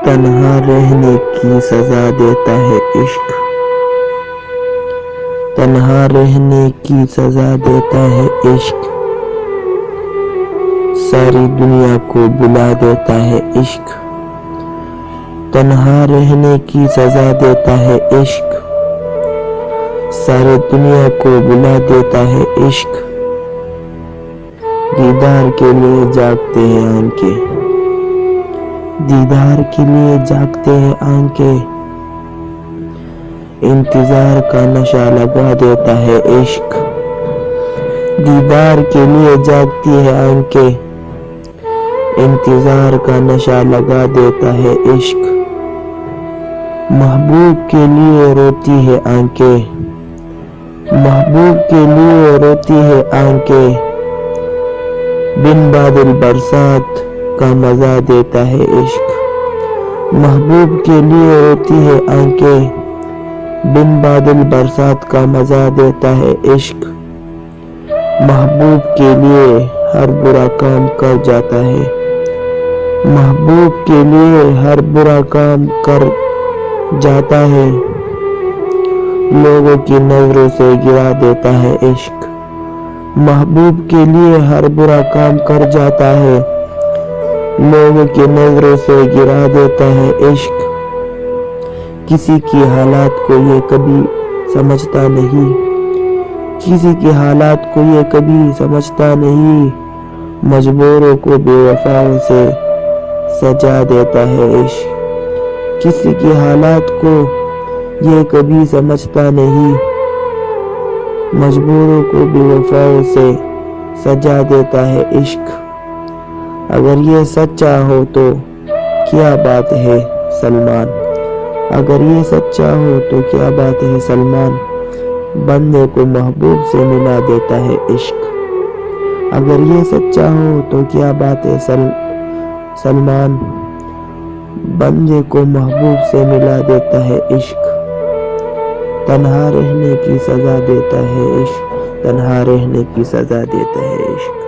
تنہا رہنے کی سزا دیتا ہے عشق، تنہا رہنے کی سزا دیتا ہے عشق، ساری دنیا کو بلا دیتا ہے عشق، تنہا رہنے کی سزا دیتا ہے عشق، ساری دنیا کو بلا دیتا ہے عشق، دیدار کے لیے جاگتے ہیں آنکھیں، دیدار کے لیے جاگتے ہیں آنکھیں، انتظار کا نشہ لگا دیتا ہے عشق، دیدار کے لیے جاگتی ہے آنکھیں، انتظار کا نشہ لگا دیتا ہے عشق، محبوب کے لیے روتی ہے آنکھیں، محبوب کے لیے روتی ہے آنکھیں، بن بادل برسات کا مزہ دیتا ہے عشق، محبوب کے لیے روتی ہے آنکھیں، بن بادل برسات کا مزہ دیتا ہے عشق، محبوب کے لیے ہر برا کام کر جاتا ہے، محبوب کے لیے ہر برا کام کر جاتا ہے، لوگوں کی نظروں سے گرا دیتا ہے عشق، محبوب کے لیے ہر برا کام کر جاتا ہے، لوگوں کی نظروں سے گرا دیتا ہے عشق، کسی کی حالات کو یہ کبھی سمجھتا نہیں، کسی کی حالات کو یہ کبھی سمجھتا نہیں، مجبوروں کو بے وفاؤں سے سجا دیتا ہے عشق، کسی کی حالات کو یہ کبھی سمجھتا نہیں، مجبوروں کو بے وفاؤں سے سجا دیتا ہے عشق، اگر یہ سچا ہو تو کیا بات ہے سلمان، اگر یہ سچا ہو تو کیا بات ہے سلمان، بندے کو محبوب سے ملا دیتا ہے عشق، اگر یہ سچا ہو تو کیا بات ہے سلمان، بندے کو محبوب سے ملا دیتا ہے عشق، تنہا رہنے کی سزا دیتا ہے عشق، تنہا رہنے کی سزا دیتا ہے عشق۔